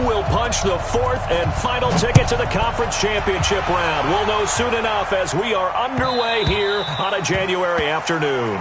will punch the fourth and final ticket to the conference championship round? We'll know soon enough as we are underway here on a January afternoon.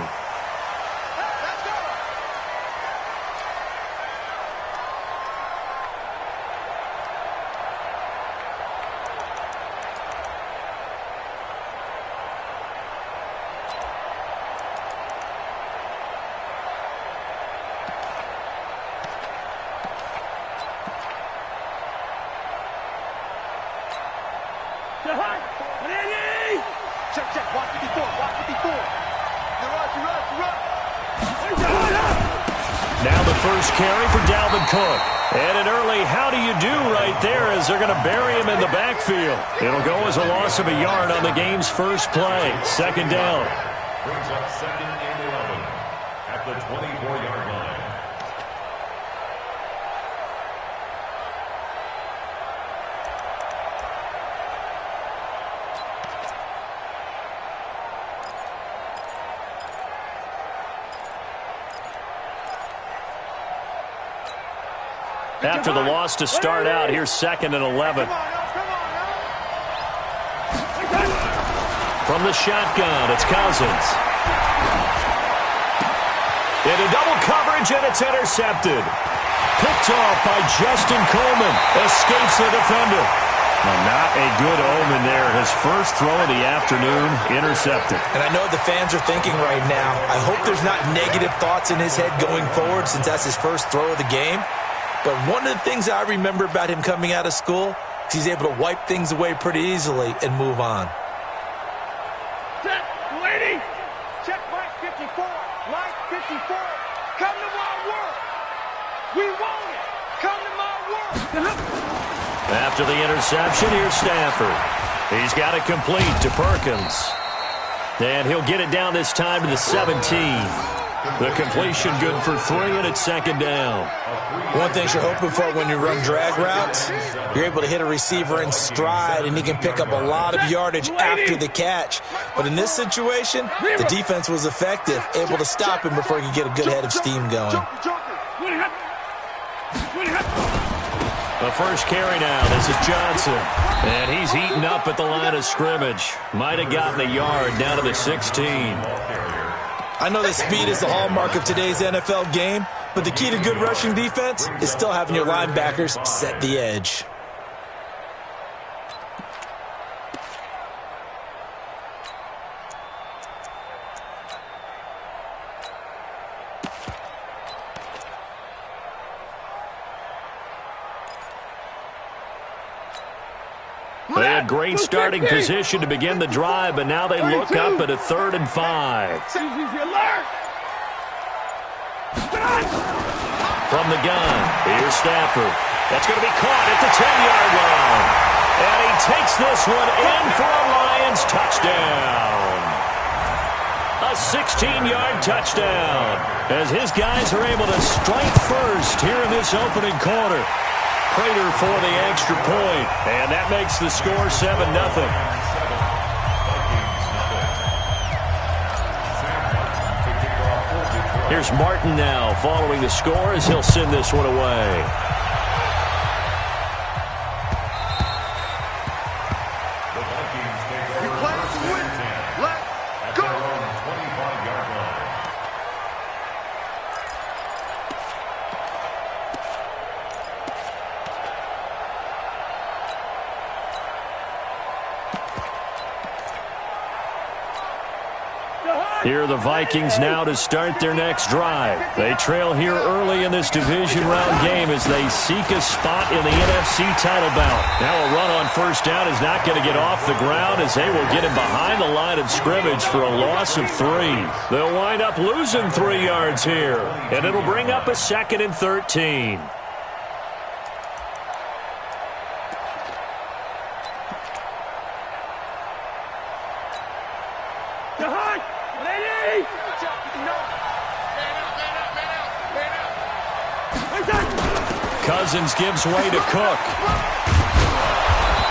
Check, watch 54, watch 54. You're right. Now the first carry for Dalvin Cook. And an early how do you do right there as they're going to bury him in the backfield. It'll go as a loss of a yard on the game's first play. Second down. Brings up 2nd and 11 at the 24-yard line. After the loss to start out, here's 2nd and 11. From the shotgun, it's Cousins. Into double coverage, and it's intercepted. Picked off by Justin Coleman. Escapes the defender. Well, not a good omen there. His first throw of the afternoon, intercepted. And I know the fans are thinking right now, I hope there's not negative thoughts in his head going forward since that's his first throw of the game. But one of the things I remember about him coming out of school is he's able to wipe things away pretty easily and move on. Check, lady. Check Mike 54. Mike 54. Come to my world. We want it. Come to my world. After the interception, here's Stafford. He's got it complete to Perkins. And he'll get it down this time to the 17. The completion good for 3, and it's 2nd down. One thing you're hoping for when you run drag routes, you're able to hit a receiver in stride, and he can pick up a lot of yardage after the catch. But in this situation, the defense was effective, able to stop him before he could get a good head of steam going. The first carry now. This is Johnson. And he's heating up at the line of scrimmage. Might have gotten a yard down to the 16. I know that speed is the hallmark of today's NFL game, but the key to good rushing defense is still having your linebackers set the edge. They had great starting position to begin the drive, but now they look up at a 3rd and 5. From the gun, here's Stafford. That's going to be caught at the 10-yard line. And he takes this one in for a Lions touchdown. A 16-yard touchdown as his guys are able to strike first here in this opening quarter. Prater for the extra point, and that makes the score 7-0. Here's Martin now following the score as he'll send this one away. Here are the Vikings now to start their next drive. They trail here early in this division round game as they seek a spot in the NFC title bout. Now a run on first down is not going to get off the ground as they will get him behind the line of scrimmage for a loss of 3. They'll wind up losing 3 yards here, and it'll bring up a 2nd and 13. Cousins gives way to Cook.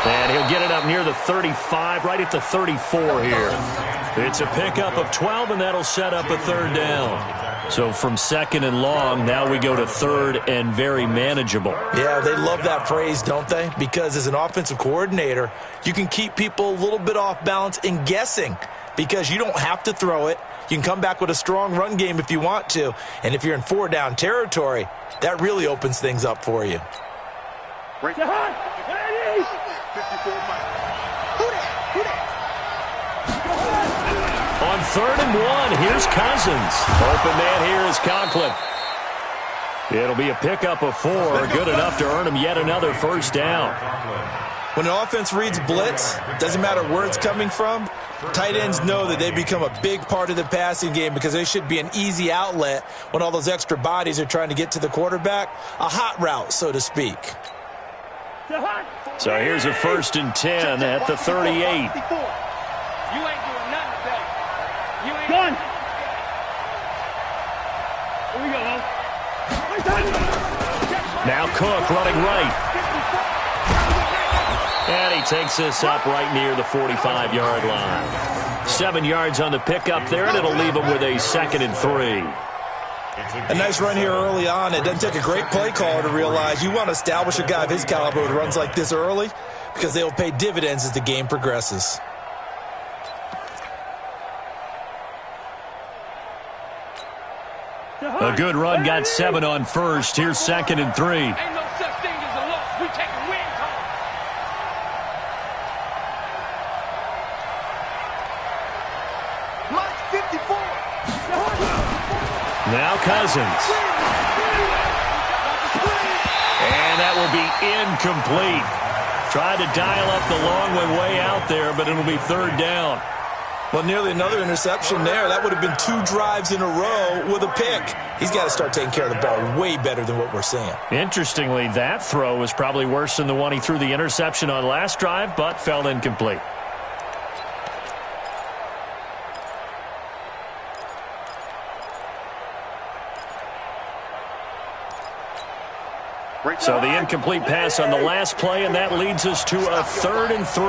And he'll get it up near the 35, right at the 34 here. It's a pickup of 12, and that'll set up a 3rd down. So from second and long, now we go to third and very manageable. Yeah, they love that phrase, don't they? Because as an offensive coordinator, you can keep people a little bit off balance and guessing because you don't have to throw it. You can come back with a strong run game if you want to. And if you're in 4-down territory, that really opens things up for you. On 3rd and 1, here's Cousins. Open man here is Conklin. It'll be a pickup of 4, good enough to earn him yet another first down. When an offense reads blitz, doesn't matter where it's coming from, tight ends know that they become a big part of the passing game because they should be an easy outlet when all those extra bodies are trying to get to the quarterback. A hot route, so to speak. So here's a 1st and 10 at the 38. You ain't doing nothing today. You ain't done. Here we go. Now Cook running right. And he takes this up right near the 45-yard line. 7 yards on the pickup there, and it'll leave him with a 2nd and 3. A nice run here early on. It doesn't take a great play caller to realize you want to establish a guy of his caliber with runs like this early because they will pay dividends as the game progresses. A good run, got 7 on 1st. Here's 2nd and 3. Ain't no such thing as a loss. We take a win home. March 54. Now Cousins. And that will be incomplete. Tried to dial up the long way out there, but it'll be 3rd down. Well, nearly another interception there. That would have been 2 drives in a row with a pick. He's got to start taking care of the ball way better than what we're seeing. Interestingly, that throw was probably worse than the one he threw the interception on last drive, but fell incomplete. So the incomplete pass on the last play, and that leads us to a 3rd and 3.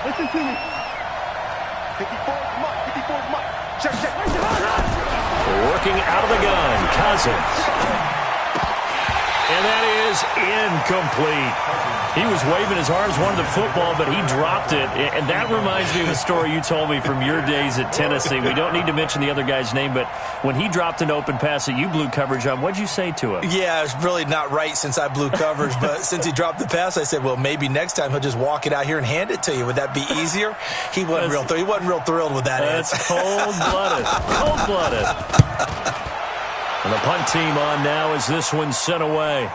Listen to me. 54's Mike. 54's Mike. Check. Working out of the gun, Cousins. And that is incomplete. He was waving his arms, wanted the football, but he dropped it. And that reminds me of a story you told me from your days at Tennessee. We don't need to mention the other guy's name, but when he dropped an open pass that you blew coverage on, what'd you say to him? Yeah, it's really not right since I blew coverage, but since he dropped the pass, I said, well, maybe next time he'll just walk it out here and hand it to you. Would that be easier? He wasn't real thrilled with that answer. That's cold-blooded. Cold-blooded. And the punt team on now as this one's sent away.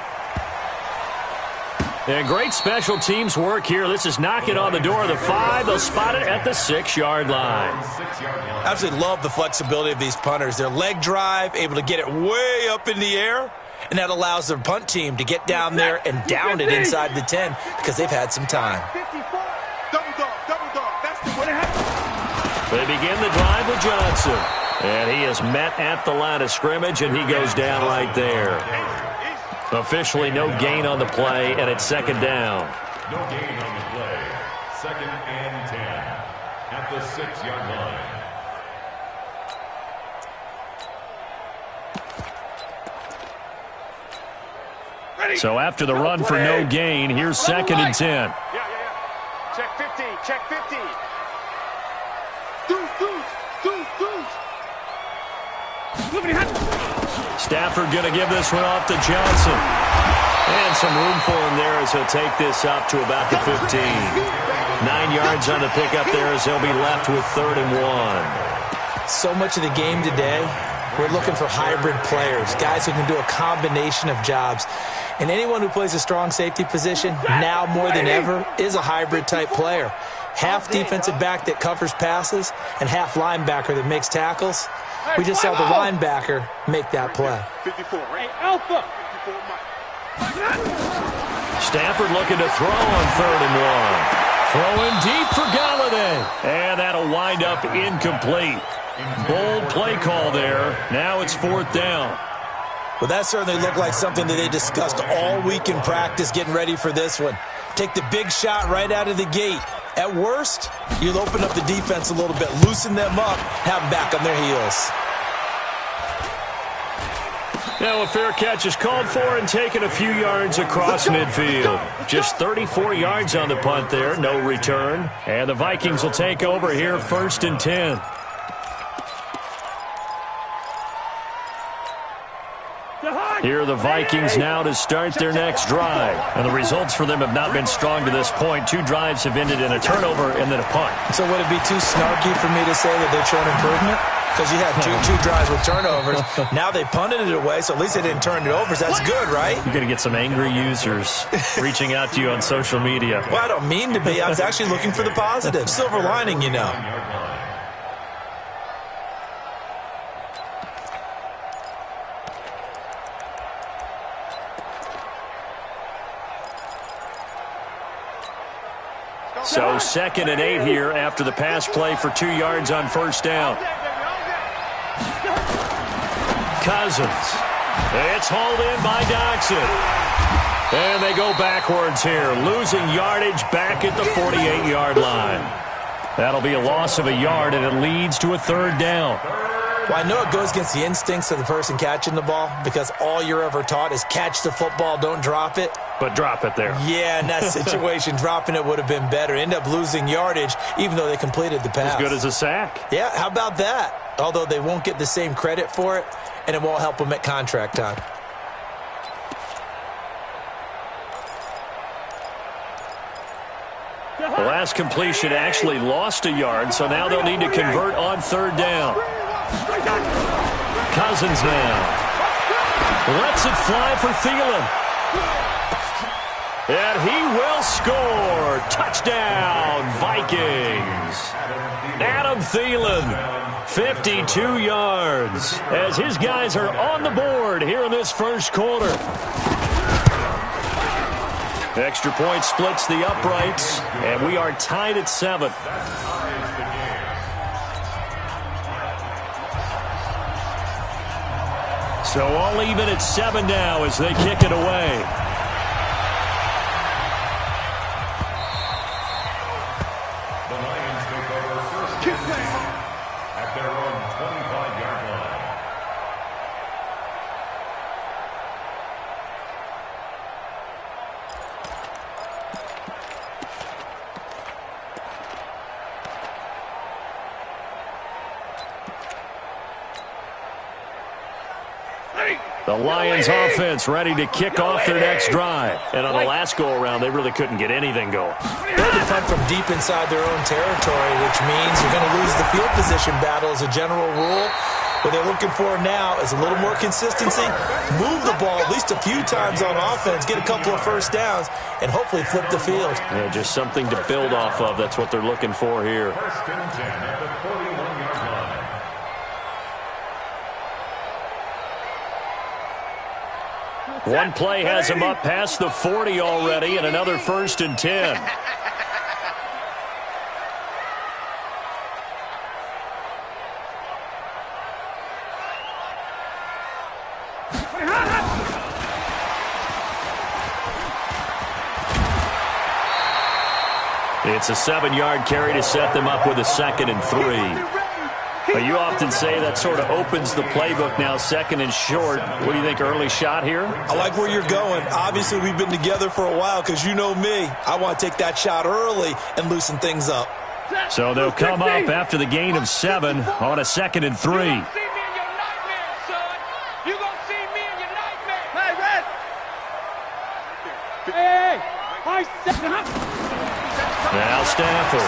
And great special teams work here. This is knocking on the door of the 5. They'll spot it at the 6-yard line. I absolutely love the flexibility of these punters. Their leg drive, able to get it way up in the air, and that allows their punt team to get down there and down it inside the 10 because they've had some time. 54. Double dog. That's what it happened. They begin the drive with Johnson. And he is met at the line of scrimmage, and he goes down right there. Officially no gain on the play, and it's 2nd down. No gain on the play. 2nd and 10 at the 6-yard line. So after the run for no gain, here's 2nd and 10. Yeah. Check 15. Check 15. Deuce. Stafford going to give this one off to Johnson. And some room for him there as he'll take this up to about the 15. 9 yards on the pickup there as they'll be left with 3rd and 1. So much of the game today, we're looking for hybrid players, guys who can do a combination of jobs. And anyone who plays a strong safety position, now more than ever, is a hybrid-type player. Half defensive back that covers passes and half linebacker that makes tackles. We just saw the linebacker make that play. 54, right? Alpha. 54, Mike. Stafford looking to throw on 3rd and 1. Throwing deep for Galladay. And that'll wind up incomplete. Bold play call there. Now it's 4th down. Well, that certainly looked like something that they discussed all week in practice getting ready for this one. Take the big shot right out of the gate. At worst, you'll open up the defense a little bit, loosen them up, have them back on their heels. Now a fair catch is called for and taken a few yards across midfield. Just 34 yards on the punt there, no return. And the Vikings will take over here, 1st and 10. Here are the Vikings now to start their next drive. And the results for them have not been strong to this point. 2 drives have ended in a turnover and then a punt. So would it be too snarky for me to say that they've shown improvement? Because you had two drives with turnovers. Now they punted it away, so at least they didn't turn it over. So that's good, right? You're going to get some angry users reaching out to you on social media. Well, I don't mean to be. I was actually looking for the positive. Silver lining, you know. So 2nd and 8 here after the pass play for 2 yards on 1st down. Cousins. It's hauled in by Dodson. And they go backwards here, losing yardage back at the 48-yard line. That'll be a loss of a yard, and it leads to a 3rd down. Well, I know it goes against the instincts of the person catching the ball because all you're ever taught is catch the football, don't drop it. But drop it there. Yeah, in that situation, dropping it would have been better. End up losing yardage, even though they completed the pass. As good as a sack. Yeah, how about that? Although they won't get the same credit for it, and it won't help them at contract time. The last completion actually lost a yard, so now they'll need to convert on 3rd down. Cousins now. Lets it fly for Thielen. And he will score. Touchdown, Vikings. Adam Thielen, 52 yards, as his guys are on the board here in this 1st quarter. Extra point splits the uprights, and we are tied at 7. So all even at 7 now as they kick it away. The Lions take over 1st and 10 at their own 25-yard line. The Lions offense ready to kick off their next drive. And on the last go-around, they really couldn't get anything going. They're to punt from deep inside their own territory, which means you're going to lose the field position battle as a general rule. What they're looking for now is a little more consistency, move the ball at least a few times on offense, get a couple of 1st downs, and hopefully flip the field. Yeah, just something to build off of. That's what they're looking for here. 1st and 10 at the 41-yard line. One play has him up past the 40 already, and another 1st and 10. It's a 7-yard carry to set them up with a 2nd and 3. But you often say that sort of opens the playbook now, 2nd and short. What do you think, early shot here? I like where you're going. Obviously, we've been together for a while because you know me. I want to take that shot early and loosen things up. So they'll come up after the gain of 7 on a 2nd and 3. You're gonna see me in your nightmares, son. You're gonna see me in your nightmares. Hey, Red. Hey, I said. Now Stafford.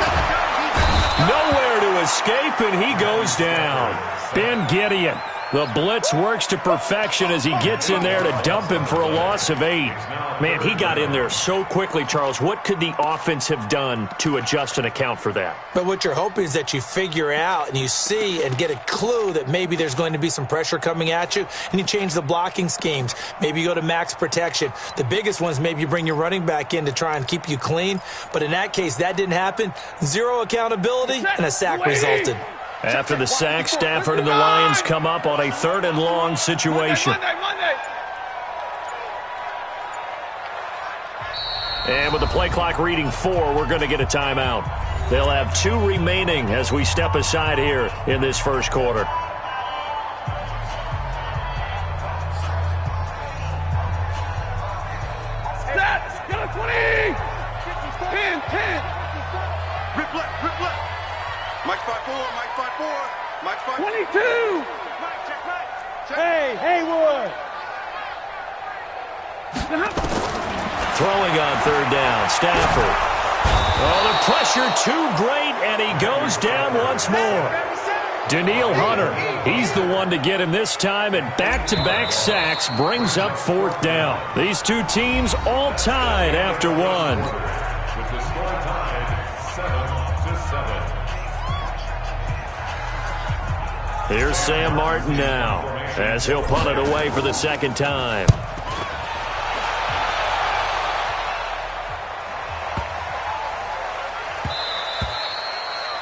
Nowhere to escape, and he goes down. Ben Gideon. The blitz works to perfection as he gets in there to dump him for a loss of 8. Man, he got in there so quickly, Charles. What could the offense have done to adjust and account for that? But what you're hoping is that you figure out and you see and get a clue that maybe there's going to be some pressure coming at you, and you change the blocking schemes. Maybe you go to max protection. The biggest one is maybe you bring your running back in to try and keep you clean. But in that case, that didn't happen. 0 accountability, and a sack resulted. After the sack, Stafford and the Lions come up on a 3rd and long situation. And with the play clock reading 4, we're going to get a timeout. They'll have 2 remaining as we step aside here in this first quarter. Set! Go 20! 10, 10! Rip left! Mike 5-4, Mike 5-4, Mike 5-4. 22! Hey, Haywood! Throwing on third down, Stafford. Oh, the pressure too great, and he goes down once more. Daniil Hunter, he's the one to get him this time, and back-to-back sacks brings up fourth down. These two teams all tied after 1. With the score tied 7-7. Here's Sam Martin now, as he'll punt it away for the second time.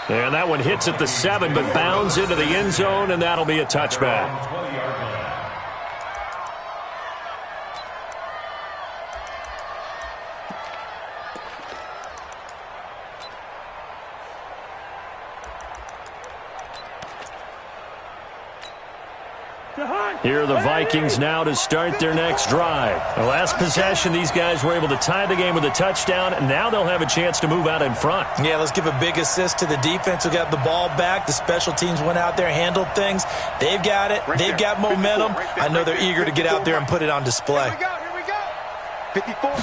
And that one hits at the 7, but bounds into the end zone, and that'll be a touchback. Here are the Vikings now to start their next drive. The last possession, these guys were able to tie the game with a touchdown, and now they'll have a chance to move out in front. Yeah, let's give a big assist to the defense who got the ball back. The special teams went out there, handled things. They've got it. They've got momentum. I know they're eager to get out there and put it on display. Here we go. 54.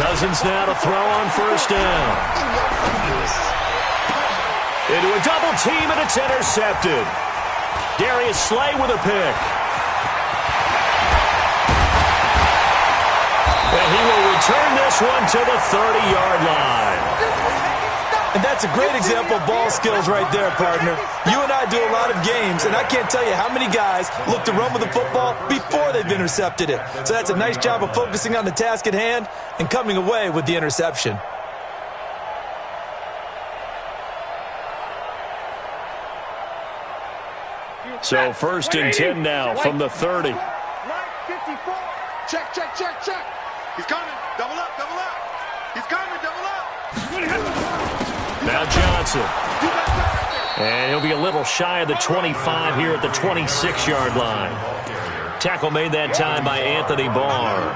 Cousins now to throw on first down. Into a double team, and it's intercepted. Darius Slay with a pick. And he will return this one to the 30-yard line. And that's a great example of ball skills right there, partner. You and I do a lot of games, and I can't tell you how many guys look to run with the football before they've intercepted it. So that's a nice job of focusing on the task at hand and coming away with the interception. So first and 10 now from the 30. 54. Check. He's coming. Double up. He's coming. Double up. Now Johnson. And he'll be a little shy of the 25 here at the 26-yard line. Tackle made that time by Anthony Barr.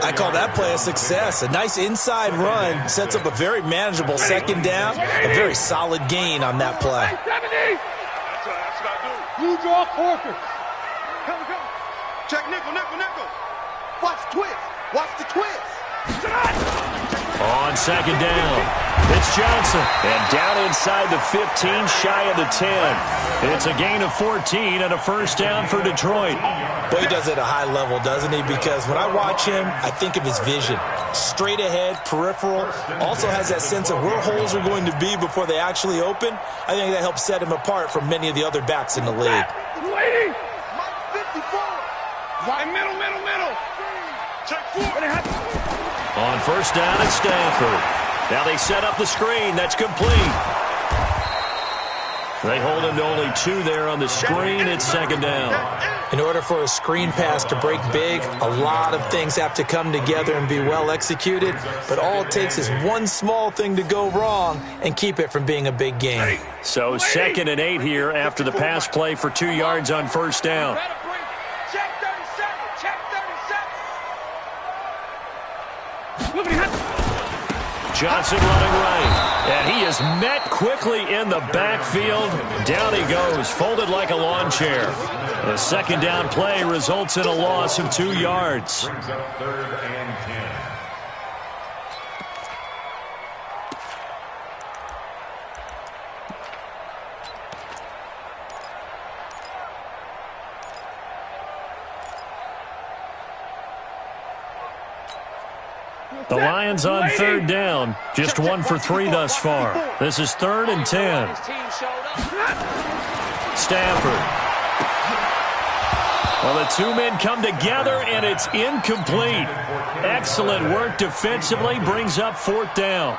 I call that play a success. A nice inside run sets up a very manageable second down. A very solid gain on that play. 70. You draw Corker. Come. Check nickel. Watch the twist. On second down, it's Johnson. And down inside the 15, shy of the 10. It's a gain of 14 and a first down for Detroit. Boy, he does it at a high level, doesn't he? Because when I watch him, I think of his vision. Straight ahead, peripheral. Also has that sense of where holes are going to be before they actually open. I think that helps set him apart from many of the other backs in the league. Waiting. Mike 54. Right middle. Check 4. On first down, it's Stanford. Now they set up the screen. That's complete. They hold him to only 2 there on the screen. It's second down. In order for a screen pass to break big, a lot of things have to come together and be well executed. But all it takes is one small thing to go wrong and keep it from being a big game. So 2nd and 8 here after the pass play for 2 yards on first down. Check 37. Johnson running right. And he is met quickly in the backfield. Down he goes, folded like a lawn chair. The second down play results in a loss of 2 yards. Brings up 3rd and 10. The Lions on third down. Just 1 for 3 thus far. This is 3rd and 10. Stafford. Well, the 2 men come together, and it's incomplete. Excellent work defensively, brings up 4th down.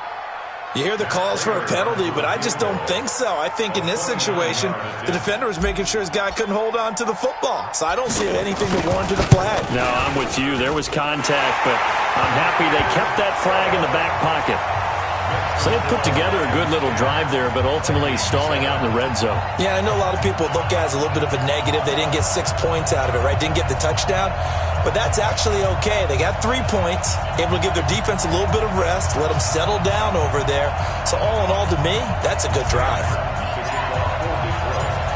You hear the calls for a penalty, but I just don't think so. I think in this situation, the defender was making sure his guy couldn't hold on to the football. So I don't see anything that warranted a flag. No, I'm with you. There was contact, but I'm happy they kept that flag in the back pocket. So they put together a good little drive there, but ultimately stalling out in the red zone. Yeah, I know a lot of people look at it as a little bit of a negative. They didn't get 6 points out of it, right? Didn't get the touchdown. But that's actually okay. They got 3 points, able to give their defense a little bit of rest, let them settle down over there. So all in all, to me, that's a good drive.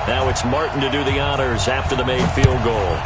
Now it's Martin to do the honors after the made field goal.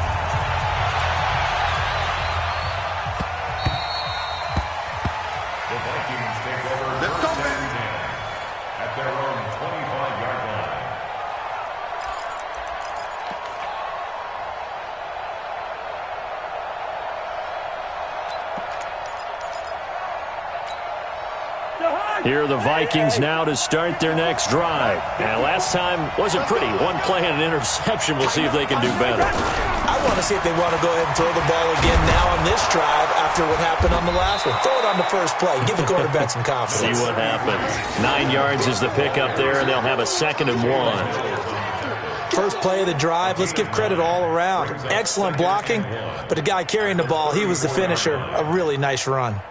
Here are the Vikings now to start their next drive. And last time wasn't pretty. One play and an interception. We'll see if they can do better. I want to see if they want to go ahead and throw the ball again now on this drive after what happened on the last one. Throw it on the first play. Give the quarterback some confidence. See what happens. 9 yards is the pickup there, and they'll have a 2nd and 1. First play of the drive, let's give credit all around. Excellent blocking, but the guy carrying the ball, he was the finisher. A really nice run.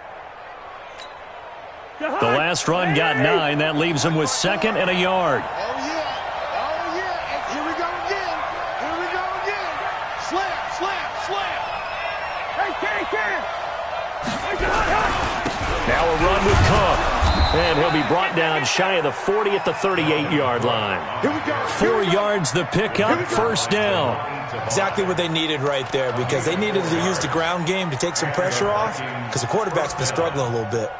The last run got 9. That leaves him with 2nd and a yard. Oh, yeah. Oh, yeah. Here we go again. Here we go again. Slam, slam, slam. Hey, Now a run with Cook. And he'll be brought down shy of the 40 at the 38-yard line. Here we go. 4 yards the pickup, first down. Exactly what they needed right there, because they needed to use the ground game to take some pressure off, because the quarterback's been struggling a little bit.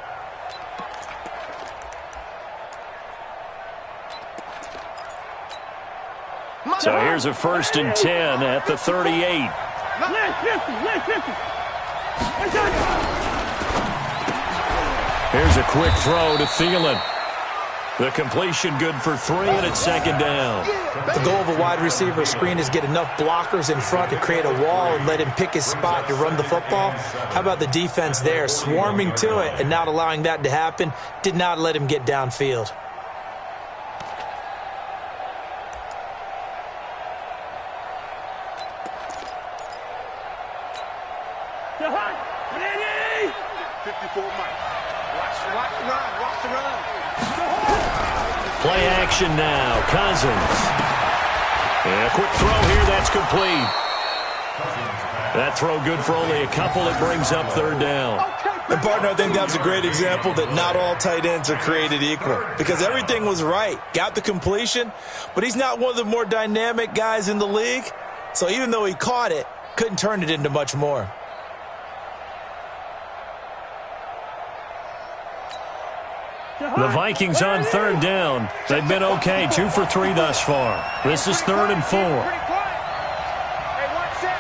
So here's a 1st and 10 at the 38. Here's a quick throw to Thielen. The completion good for 3, and it's 2nd down. The goal of a wide receiver screen is get enough blockers in front to create a wall and let him pick his spot to run the football. How about the defense there, swarming to it and not allowing that to happen? Did not let him get downfield. Play action now. Cousins. And a quick throw here. That's complete. That throw good for only a couple. It brings up 3rd down. And, partner, I think that was a great example that not all tight ends are created equal, because everything was right. Got the completion, but he's not one of the more dynamic guys in the league. So even though he caught it, couldn't turn it into much more. The Vikings on 3rd down. They've been okay, 2 for 3 thus far. This is 3rd and 4. Hey, watch that.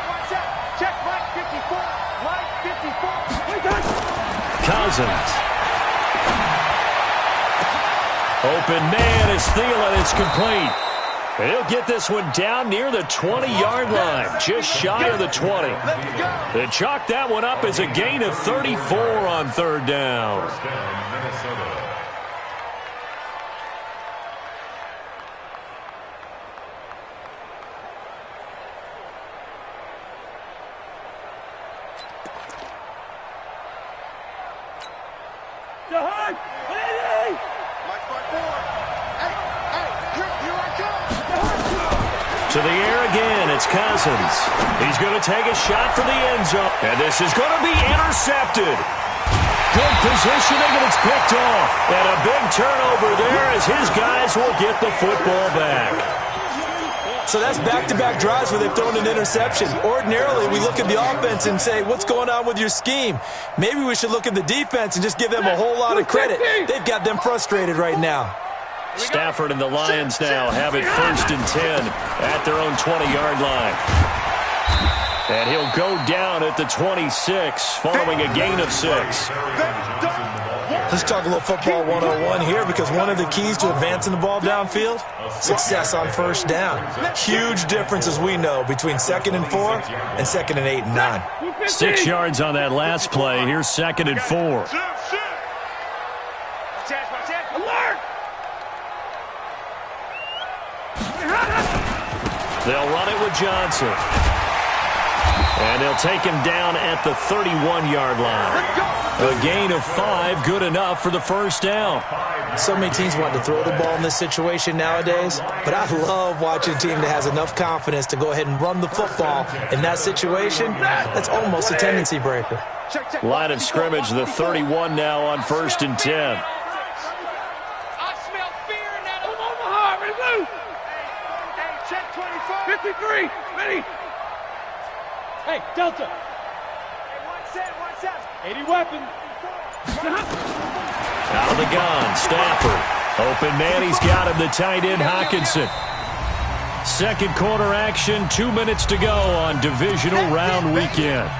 Check Mike 54. Mike 54. Cousins. Open man is Thielen. It's complete. And he'll get this one down near the 20-yard line, just shy of the 20. They chalk that one up as a gain of 34 on 3rd down. To the air again, it's Cousins. He's going to take a shot for the end zone. And this is going to be intercepted. Good positioning, and it's picked off. And a big turnover there as his guys will get the football back. So that's back-to-back drives where they've thrown an interception. Ordinarily, we look at the offense and say, what's going on with your scheme? Maybe we should look at the defense and just give them a whole lot of credit. They've got them frustrated right now. Stafford and the Lions now have it 1st and 10 at their own 20-yard line. And he'll go down at the 26 following a gain of 6. Let's talk a little football 101 here, because one of the keys to advancing the ball downfield, success on 1st down. Huge difference, as we know, between 2nd and 4 and 2nd and 8 and 9. 6 yards on that last play. Here's 2nd and 4. They'll run it with Johnson. And they'll take him down at the 31-yard line. A gain of 5, good enough for the first down. So many teams want to throw the ball in this situation nowadays, but I love watching a team that has enough confidence to go ahead and run the football. In that situation, that's almost a tendency breaker. Line of scrimmage, the 31 now on 1st and 10. I smell fear in that Omaha. Ready, move. Hey, check 24. 53. Ready. Hey, Delta. Hey, 1-7. 80 weapons. Out of the gun, Stafford. Open man, he's got him, the tight end, Hockenson. Second quarter action, 2 minutes to go on divisional round weekend.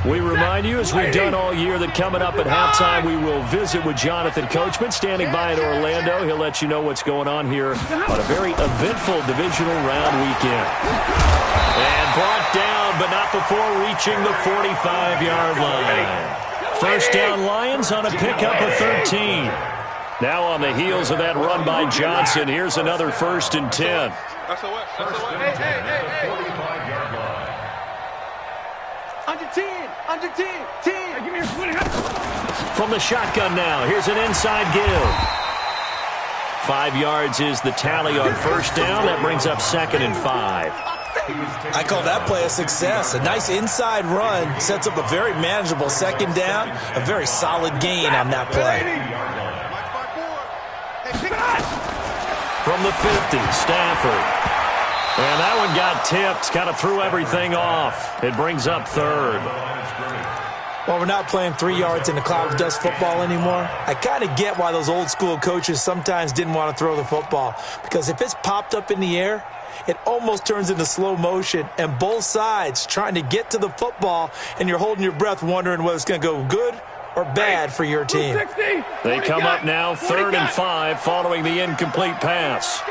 We remind you, as we've done all year, that coming up at halftime, we will visit with Jonathan Coachman, standing by in Orlando. He'll let you know what's going on here on a very eventful divisional round weekend. And brought down, but not before reaching the 45-yard line. First down, Lions on a pickup of 13. Now on the heels of that run by Johnson, here's another 1st and 10. Under 10. Under 10. 10. Hey, give me your 20. From the shotgun now, here's an inside give. 5 yards is the tally on first down. That brings up 2nd and 5. I call that play a success. A nice inside run sets up a very manageable 2nd down. A very solid gain on that play. From the 50, Stafford. And that one got tipped, kind of threw everything off. It brings up 3rd. Well, we're not playing 3 yards in the cloud of dust football anymore. I kind of get why those old school coaches sometimes didn't want to throw the football. Because if it's popped up in the air, it almost turns into slow motion. And both sides trying to get to the football, and you're holding your breath wondering whether it's going to go good or bad for your team. They come up now 3rd and 5 following the incomplete pass.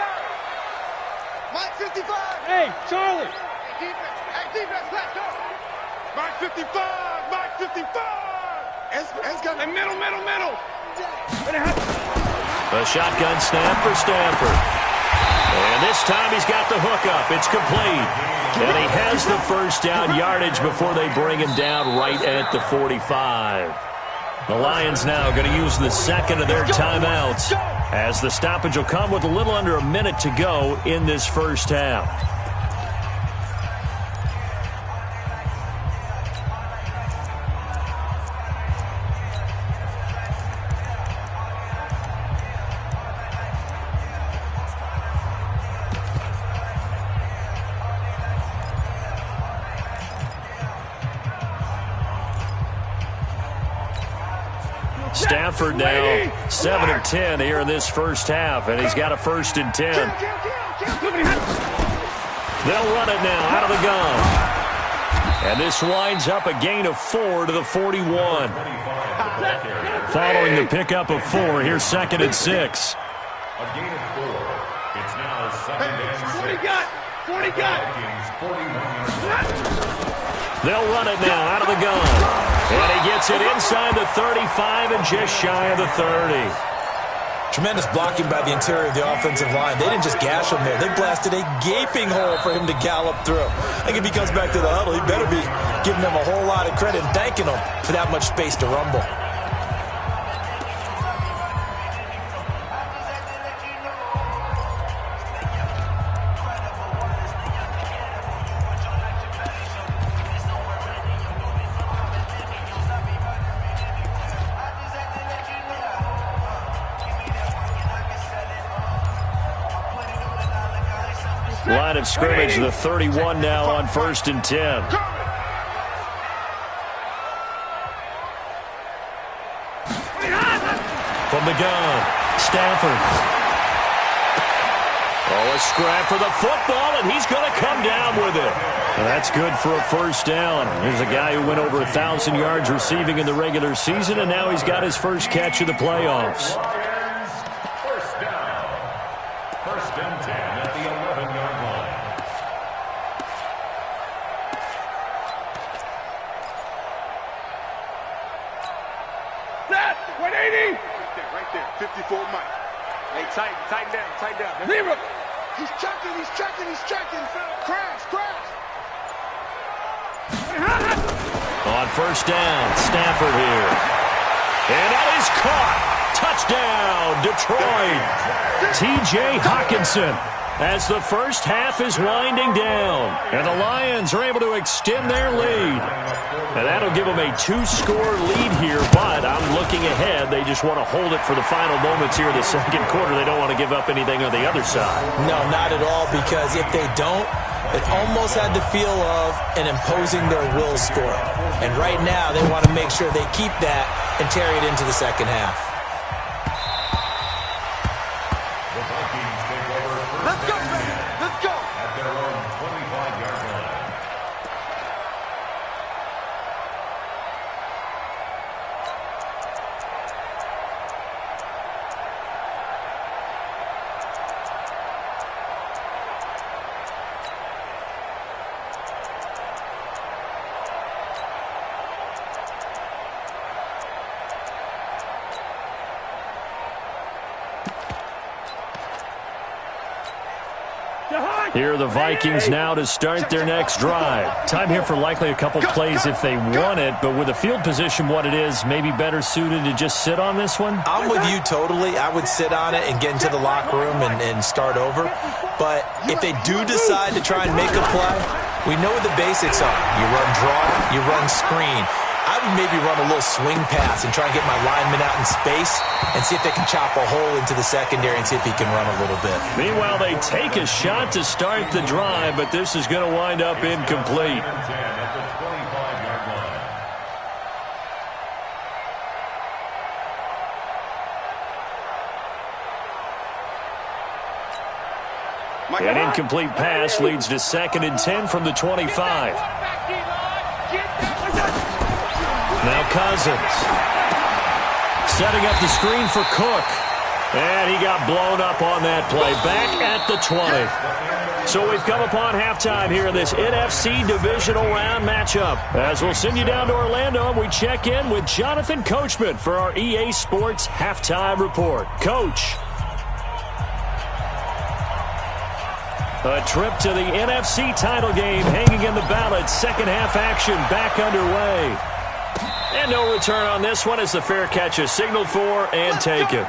Mike 55. Hey, Charlie. Hey, defense, let's go. Mike 55. Mike 55. It's got the middle. A shotgun snap for Stafford. And this time he's got the hookup. It's complete. And he has the first down yardage before they bring him down right at the 45. The Lions now going to use the 2nd of their timeouts, as the stoppage will come with a little under a minute to go in this first half. Stafford now 7 of 10 here in this first half, and he's got a 1st and 10. They'll run it now out of the gun. And this winds up a gain of 4 to the 41. Following the pickup of 4, here's 2nd and 6. A gain of 4. It's now 2nd and 6. 40 got. They'll run it now out of the gun. And he gets it inside the 35 and just shy of the 30. Tremendous blocking by the interior of the offensive line. They didn't just gash him there. They blasted a gaping hole for him to gallop through. I think if he comes back to the huddle, he better be giving them a whole lot of credit and thanking them for that much space to rumble. Line of scrimmage, the 31 now on 1st and 10. From the gun, Stafford. Oh, a scrap for the football, and he's going to come down with it. Well, that's good for a first down. Here's a guy who went over 1,000 yards receiving in the regular season, and now he's got his first catch of the playoffs. First down. 1st and 10 at the 11-yard line. Ready? Right there. 54 Mike. Hey, tighten down. Zero. He's checking. Crash. On first down, Stafford here. And that is caught. Touchdown, Detroit. T.J. Hawkinson as the first half is winding down. And the Lions are able to extend their lead. And that'll give them a 2-score lead here, but I'm looking ahead. They just want to hold it for the final moments here in the second quarter. They don't want to give up anything on the other side. No, not at all, because if they don't, it almost had the feel of an imposing their will score. And right now, they want to make sure they keep that and carry it into the second half. The Vikings take over Let's go, baby. Let's go. at their own 25-yard line. Here are the Vikings now to start their next drive. Time here for likely a couple plays if they want it, but with the field position what it is, maybe better suited to just sit on this one? I'm with you totally. I would sit on it and get into the locker room and start over. But if they do decide to try and make a play, we know what the basics are. You run draw, you run screen. I would maybe run a little swing pass and try and get my lineman out in space and see if they can chop a hole into the secondary and see if he can run a little bit. Meanwhile, they take a shot to start the drive, but this is going to wind up incomplete. 10 at the 25-yard line. An incomplete pass leads to 2nd and 10 from the 25. Now Cousins. Setting up the screen for Cook. And he got blown up on that play. Back at the 20. So we've come upon halftime here in this NFC Divisional Round matchup. As we'll send you down to Orlando, we check in with Jonathan Coachman for our EA Sports Halftime Report. Coach. A trip to the NFC title game hanging in the balance. Second half action back underway. And no return on this one as the fair catch is signaled for and taken.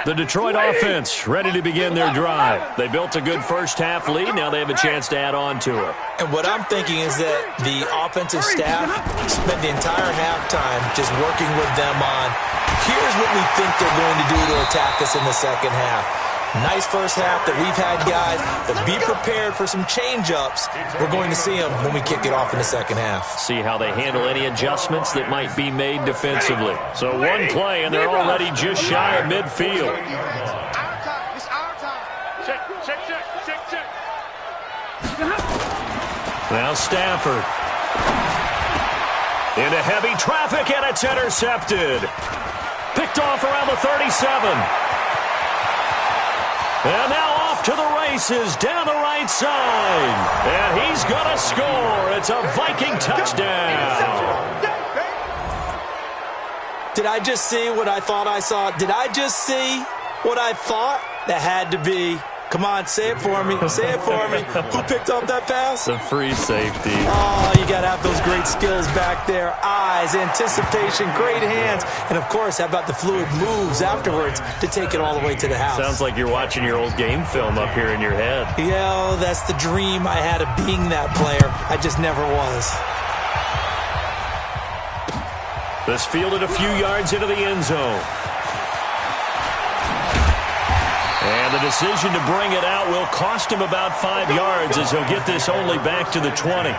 The Detroit offense ready to begin their drive. They built a good first half lead. Now they have a chance to add on to it. And what I'm thinking is that the offensive staff spent the entire halftime just working with them on, here's what we think they're going to do to attack us in the second half. Nice first half that we've had, guys, but be prepared for some change-ups. We're going to see them when we kick it off in the second half. See how they handle any adjustments that might be made defensively. So one play, and they're already just shy of midfield. Our time. It's our time. Check. Now Stafford. Into heavy traffic, and it's intercepted. Picked off around the 37. And now off to the races down the right side. And he's going to score. It's a Viking touchdown. Did I just see what I thought I saw? Did I just see what I thought? That had to be. Come on, say it for me. Say it for me. Who picked up that pass? The free safety. Oh, you got to have those great skills back there. Eyes, anticipation, great hands. And, of course, how about the fluid moves afterwards to take it all the way to the house? Sounds like you're watching your old game film up here in your head. Yeah, that's the dream I had of being that player. I just never was. This fielded a few yards into the end zone. And the decision to bring it out will cost him about 5 yards as he'll get this only back to the 20.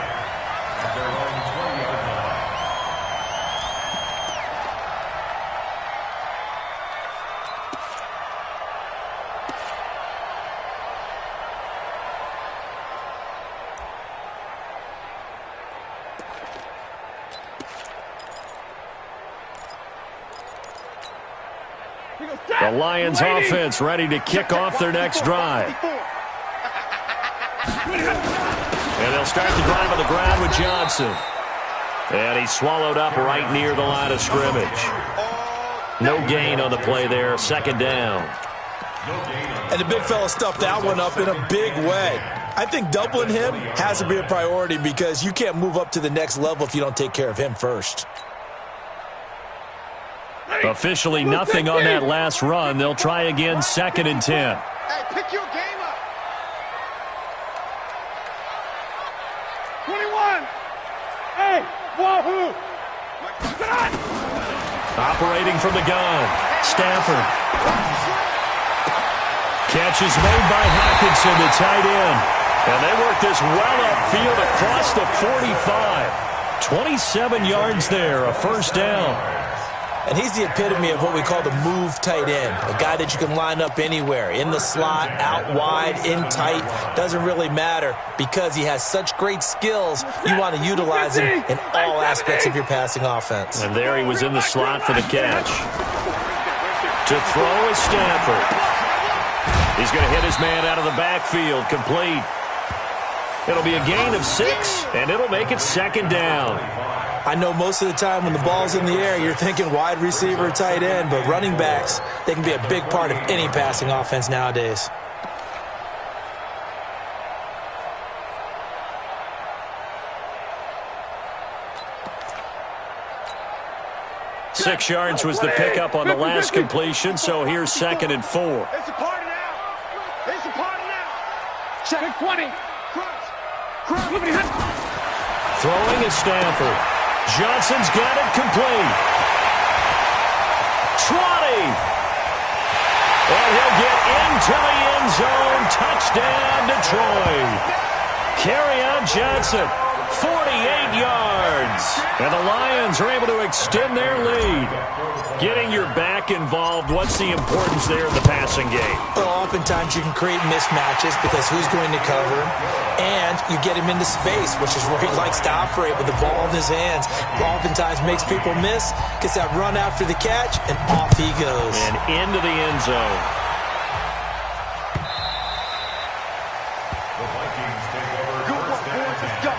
The Lions offense ready to kick off their next drive. And they'll start the drive on the ground with Johnson. And he's swallowed up right near the line of scrimmage. No gain on the play there, second down. And the big fella stuffed that one up in a big way. I think doubling him has to be a priority because you can't move up to the next level if you don't take care of him first. Officially nothing on that last run. They'll try again, 2nd and 10. Hey, pick your game up. 21. Hey, wahoo. Operating from the gun, Stafford. Catch is made by Hawkinson, the tight end. And they work this well upfield across the 45. 27 yards there, a first down. And he's the epitome of what we call the move tight end, a guy that you can line up anywhere, in the slot, out wide, in tight, doesn't really matter because he has such great skills. You want to utilize him in all aspects of your passing offense. And there he was in the slot for the catch. To throw is Stafford. He's going to hit his man out of the backfield, complete. It'll be a gain of 6, and it'll make it 2nd down. I know most of the time when the ball's in the air, you're thinking wide receiver, tight end, but running backs, they can be a big part of any passing offense nowadays. Six yards was the pickup on the last completion, so here's 2nd and 4. It's a party now. It's a party now. Check 20. Throwing is Stafford. Johnson's got it complete. 20. And he'll get into the end zone. Touchdown, Detroit. Kerryon Johnson, 48 yards. And the Lions are able to extend their lead. Getting your back involved, what's the importance there in the passing game? Well, oftentimes you can create mismatches because who's going to cover him? And you get him into space, which is where he likes to operate with the ball in his hands. Oftentimes makes people miss, gets that run after the catch, and off he goes. And into the end zone. The Vikings take over. Good work, boys. Let's go.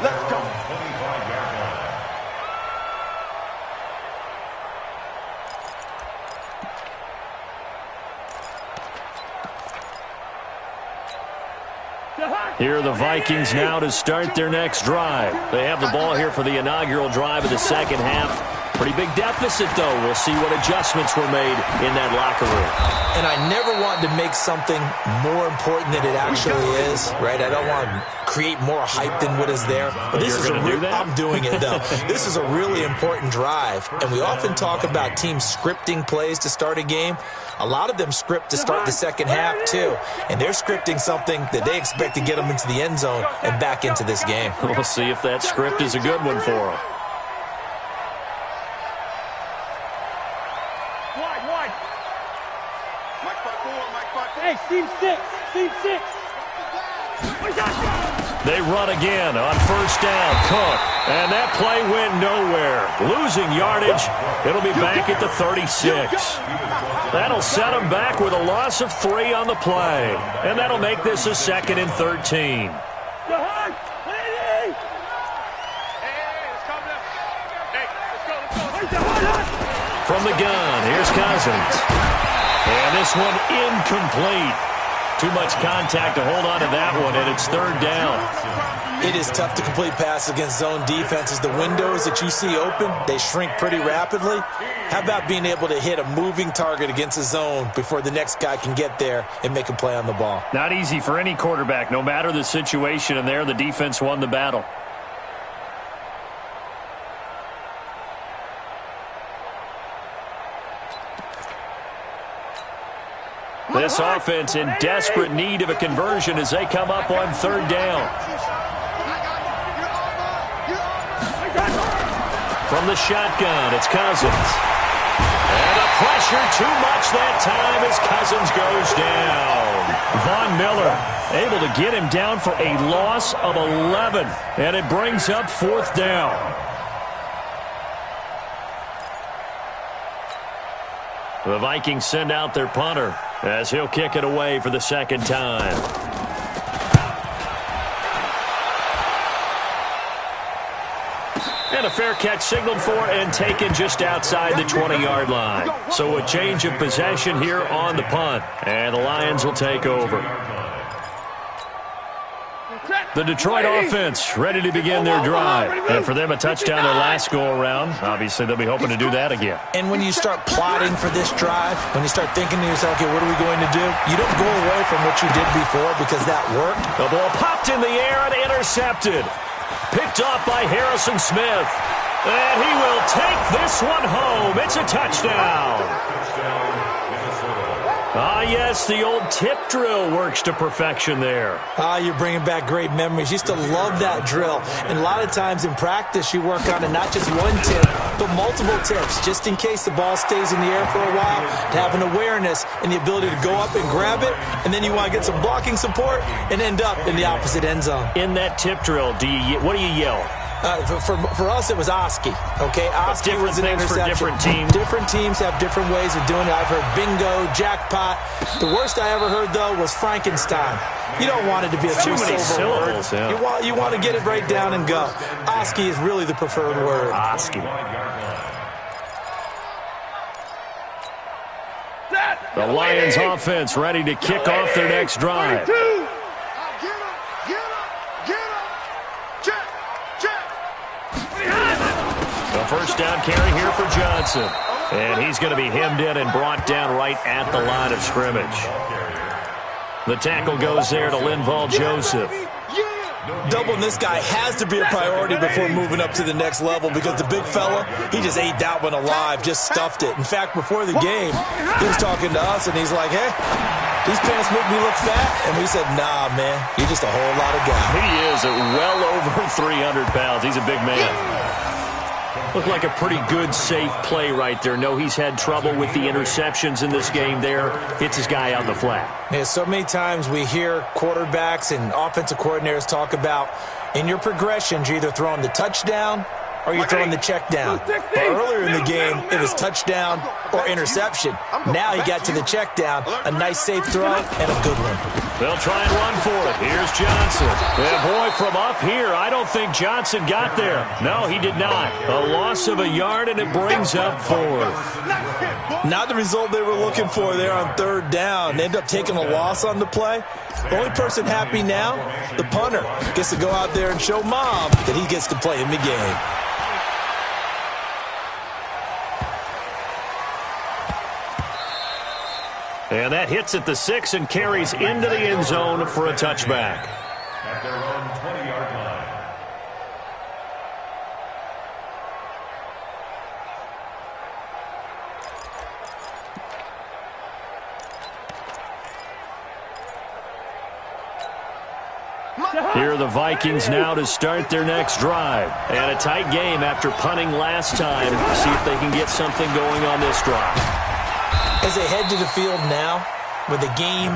Let's go. 25-yard line. Here are the Vikings now to start their next drive. They have the ball here for the inaugural drive of the second half. Pretty big deficit, though. We'll see what adjustments were made in that locker room. And I never want to make something more important than it actually is, right? I don't want to create more hype than what is there. But this is I'm doing it, though. This is a really important drive. And we often talk about teams scripting plays to start a game. A lot of them script to start the second half, too. And they're scripting something that they expect to get them into the end zone and back into this game. We'll see if that script is a good one for them. Wide. Mike 5-4, Mike 5-4. Hey, seam 6. Seam 6. They run again on first down. Cook. And that play went nowhere. Losing yardage. It'll be back at the 36. That'll set them back with a loss of 3 on the play. And that'll make this a 2nd and 13. From the gun, here's Cousins. And this one incomplete. Too much contact to hold on to that one, and it's 3rd down. It is tough to complete passes against zone defenses. The windows that you see open, they shrink pretty rapidly. How about being able to hit a moving target against a zone before the next guy can get there and make a play on the ball? Not easy for any quarterback, no matter the situation, and there the defense won the battle. This offense in desperate need of a conversion as they come up on 3rd down. From the shotgun, it's Cousins. And a pressure too much that time as Cousins goes down. Von Miller able to get him down for a loss of 11. And it brings up 4th down. The Vikings send out their punter as he'll kick it away for the second time. And a fair catch signaled for and taken just outside the 20-yard line. So a change of possession here on the punt. And the Lions will take over. The Detroit offense ready to begin their drive. And for them, a touchdown their last go-around. Obviously, they'll be hoping to do that again. And when you start plotting for this drive, when you start thinking to yourself, okay, what are we going to do? You don't go away from what you did before because that worked. The ball popped in the air and intercepted. Picked off by Harrison Smith. And he will take this one home. It's a touchdown. Ah, yes, the old tip drill works to perfection there. Ah, you're bringing back great memories. Used to love that drill. And a lot of times in practice, you work on it, not just one tip, but multiple tips, just in case the ball stays in the air for a while, to have an awareness and the ability to go up and grab it, and then you want to get some blocking support and end up in the opposite end zone. In that tip drill, what do you yell? For us, it was Oski. Okay, Oski was an interception. For different teams. Different teams have different ways of doing it. I've heard bingo, jackpot. The worst I ever heard, though, was Frankenstein. You don't want it to be a too many syllables. Yeah. You want to get it right down and go. Oski is really the preferred word. Oski. The Lions offense ready to kick off their next drive. First down carry here for Johnson. And he's going to be hemmed in and brought down right at the line of scrimmage. The tackle goes there to Linval Joseph. Doubling this guy has to be a priority before moving up to the next level because the big fella, he just ate that one alive, just stuffed it. In fact, before the game, he was talking to us, and he's like, hey, these pants make me look fat. And we said, nah, man, you're just a whole lot of guy. He is at well over 300 pounds. He's a big man. Looked like a pretty good, safe play right there. No, he's had trouble with the interceptions in this game there. Hits his guy on the flat. Yeah, so many times we hear quarterbacks and offensive coordinators talk about in your progressions, you're either throwing the touchdown or you're throwing the check down. But earlier in the game, it was touchdown or interception. Now he got to the check down, a nice safe throw, and a good one. They'll try and run for it. Here's Johnson. And boy, from up here, I don't think Johnson got there. No, he did not. A loss of a yard, and it brings up fourth. Not the result they were looking for there on third down. They end up taking a loss on the play. The only person happy now, the punter, gets to go out there and show Mom that he gets to play in the game. And that hits at the 6 and carries into the end zone for a touchback. At their own 20-yard line. Here are the Vikings now to start their next drive. And a tight game after punting last time. See if they can get something going on this drive. As they head to the field now, with the game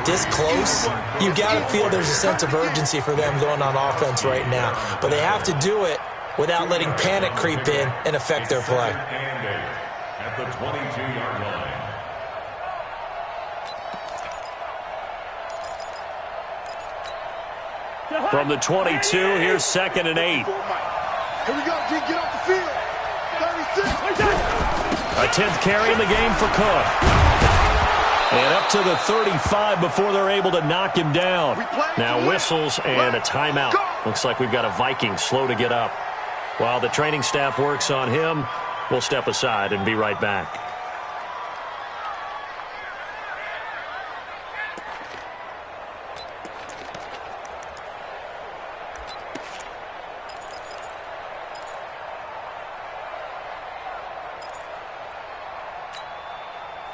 this close, you've got to feel there's a sense of urgency for them going on offense right now. But they have to do it without letting panic creep in and affect their play. At the 22-yard line. From the 22, here's 2nd and 8. Here we go, G. Get off the field. 36. A 10th carry in the game for Cook. And up to the 35 before they're able to knock him down. Now whistles and a timeout. Looks like we've got a Viking slow to get up. While the training staff works on him, we'll step aside and be right back.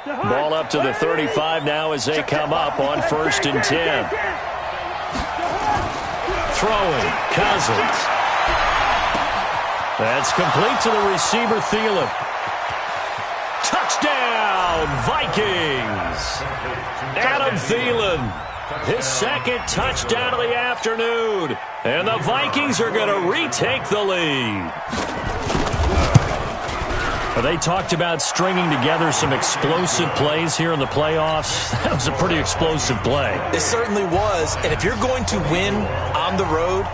Ball up to the 35 now as they come up on 1st and 10. Throwing, Cousins. That's complete to the receiver, Thielen. Touchdown, Vikings! Adam Thielen, his 2nd touchdown of the afternoon. And the Vikings are going to retake the lead. Well, they talked about stringing together some explosive plays here in the playoffs. That was a pretty explosive play. It certainly was. And if you're going to win on the road,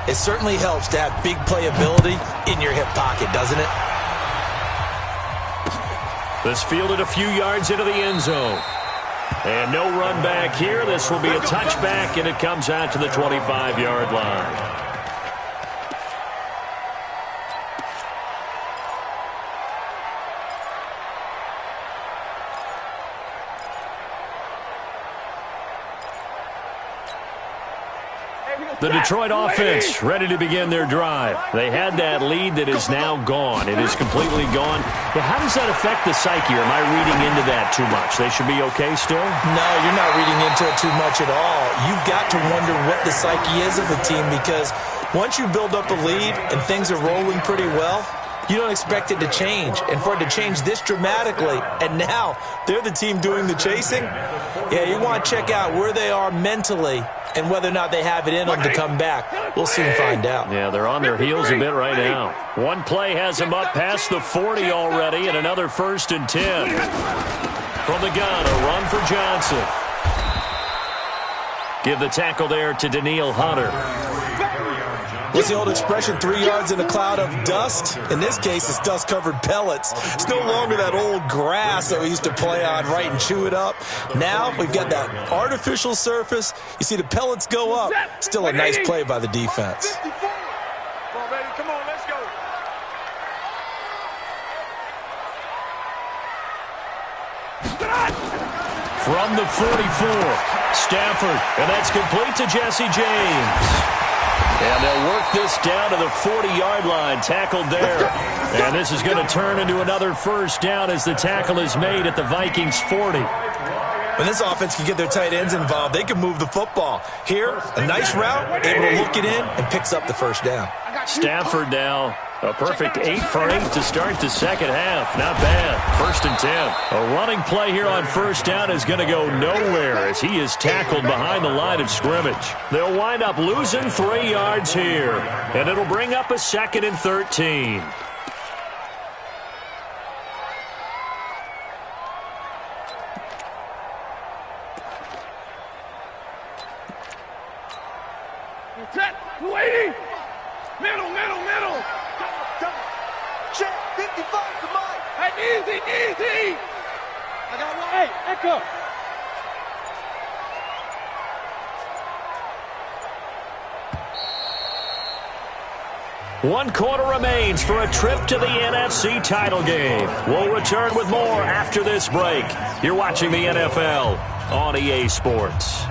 it certainly helps to have big playability in your hip pocket, doesn't it? This fielded a few yards into the end zone. And no run back here. This will be a touchback, and it comes out to the 25-yard line. The Detroit offense ready to begin their drive. They had that lead that is now gone. It is completely gone. Yeah, how does that affect the psyche? Or am I reading into that too much? They should be okay still? No, you're not reading into it too much at all. You've got to wonder what the psyche is of the team, because once you build up a lead and things are rolling pretty well, you don't expect it to change. And for it to change this dramatically, and now they're the team doing the chasing, yeah, you want to check out where they are mentally and whether or not they have it in them to come back. We'll soon find out. Yeah, they're on their heels a bit right now. One play has them up past the 40 already, and another 1st and 10. From the gun, a run for Johnson. Give the tackle there to Daniil Hunter. What's the old expression, 3 yards in a cloud of dust? In this case, it's dust-covered pellets. It's no longer that old grass that we used to play on, right, and chew it up. Now we've got that artificial surface. You see the pellets go up. Still a nice play by the defense. Come on, baby. Come on, let's go. From the 44, Stafford, and that's complete to Jesse James. And they'll work this down to the 40-yard line, tackled there. And this is going to turn into another 1st down as the tackle is made at the Vikings 40. When this offense can get their tight ends involved, they can move the football. Here, a nice route, able to look it in, and picks up the 1st down. Stafford now, a perfect 8 for 8 to start the second half. Not bad. 1st and 10. A running play here on 1st down is going to go nowhere as he is tackled behind the line of scrimmage. They'll wind up losing 3 yards here, and it'll bring up a 2nd and 13. Set, 280. Middle. Check, 55 to Mike. Hey, easy. I got one. Hey, Echo. One quarter remains for a trip to the NFC title game. We'll return with more after this break. You're watching the NFL on EA Sports.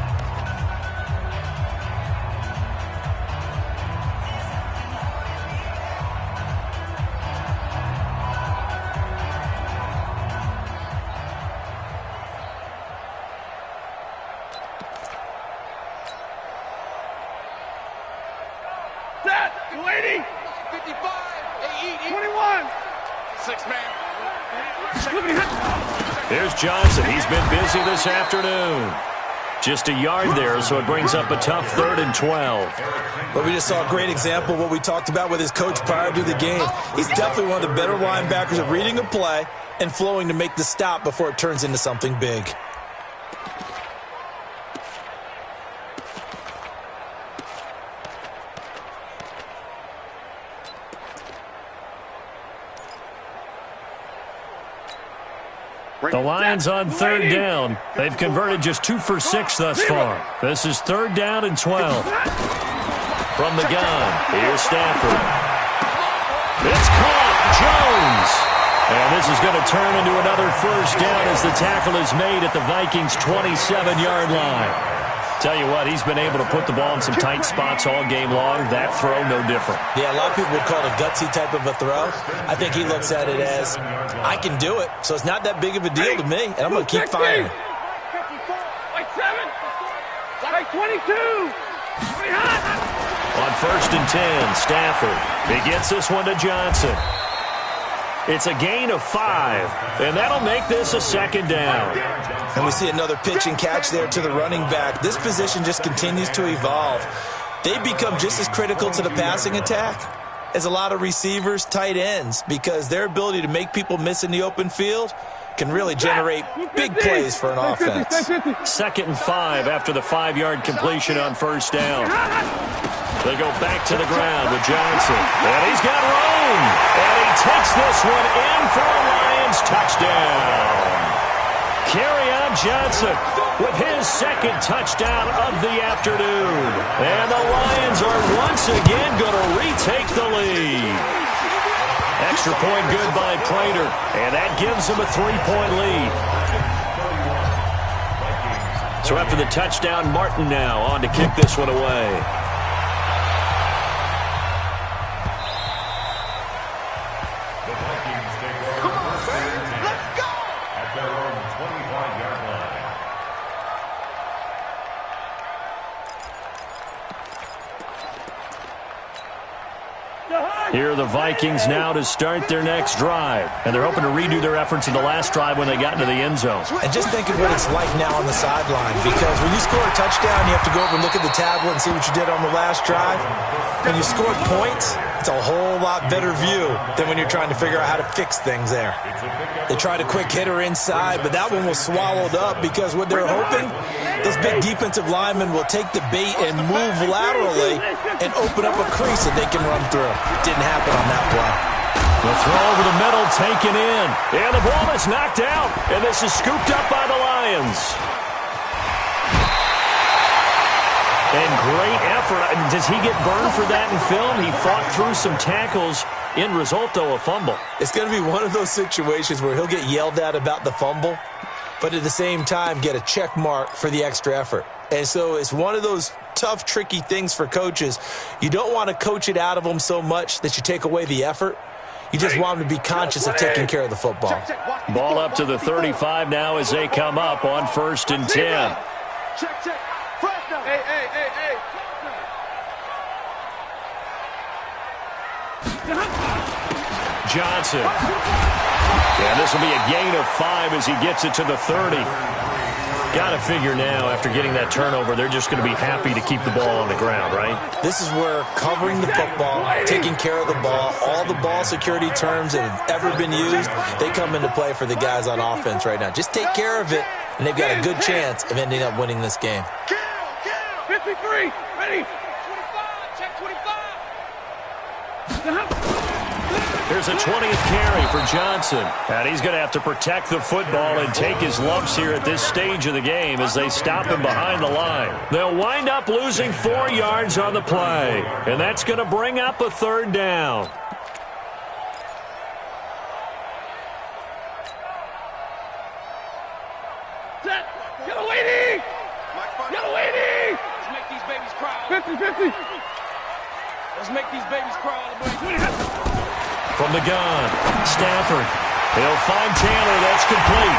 Set, 280. 55. 21. 6-man. Here's Johnson. He's been busy this afternoon. Just a yard there, so it brings up a tough 3rd and 12. But we just saw a great example of what we talked about with his coach prior to the game. He's definitely one of the better linebackers at reading a play and flowing to make the stop before it turns into something big. The Lions on 3rd down. They've converted just 2 for 6 thus far. This is 3rd down and 12. From the gun, here's Stafford. It's caught, Jones. And this is going to turn into another 1st down as the tackle is made at the Vikings' 27-yard line. Tell you what, he's been able to put the ball in some tight spots all game long. That throw, no different. Yeah, a lot of people would call it a gutsy type of a throw. I think he looks at it as, I can do it, so it's not that big of a deal to me, and I'm going to keep firing. Like 7. Like 22. On 1st and 10, Stafford. He gets this one to Johnson. It's a gain of 5, and that'll make this a 2nd down. And we see another pitch and catch there to the running back. This position just continues to evolve. They become just as critical to the passing attack is a lot of receivers, tight ends, because their ability to make people miss in the open field can really generate big plays for an offense. 2nd and 5 after the 5-yard completion on first down. They go back to the ground with Johnson. And he's got room. And he takes this one in for a Lions touchdown. Kerryon Johnson with his 2nd touchdown of the afternoon. And the Lions are once again going to retake the lead. Extra point good by Prater, and that gives them a 3-point lead. So after the touchdown, Martin now on to kick this one away. The Vikings take over Let's go! At their own 25-yard line. Here are the Vikings now to start their next drive. And they're hoping to redo their efforts in the last drive when they got into the end zone. And just think of what it's like now on the sideline, because when you score a touchdown, you have to go over and look at the tablet and see what you did on the last drive. When you score points, it's a whole lot better view than when you're trying to figure out how to fix things there. They tried a quick hitter inside, but that one was swallowed up because what they're hoping, those big defensive linemen will take the bait and move laterally and open up a crease that they can run through. Didn't happen on that play. The throw over the middle taken in. And the ball is knocked out. And this is scooped up by the Lions. And great effort. I mean, does he get burned for that in film? He fought through some tackles. End result, though, a fumble. It's going to be one of those situations where he'll get yelled at about the fumble, but at the same time get a check mark for the extra effort. And so it's one of those tough, tricky things for coaches. You don't want to coach it out of them so much that you take away the effort. You just want them to be conscious of taking care of the football. Ball up to the 35 now as they come up on 1st and 10. Check, check. Hey, hey, hey, hey. Johnson. Yeah, this will be a gain of 5 as he gets it to the 30. Got to figure now, after getting that turnover, they're just going to be happy to keep the ball on the ground, right? This is where covering the football, taking care of the ball, all the ball security terms that have ever been used, they come into play for the guys on offense right now. Just take care of it, and they've got a good chance of ending up winning this game. 53, ready. 25, check 25. Here's a 20th carry for Johnson. And he's going to have to protect the football and take his lumps here at this stage of the game as they stop him behind the line. They'll wind up losing 4 yards on the play. And that's going to bring up a 3rd down. Set. Yellow 80. Yellow 80. Let's make these babies cry. 50-50. Let's make these babies cry all the way. From the gun, Stafford. He'll find Taylor. That's complete.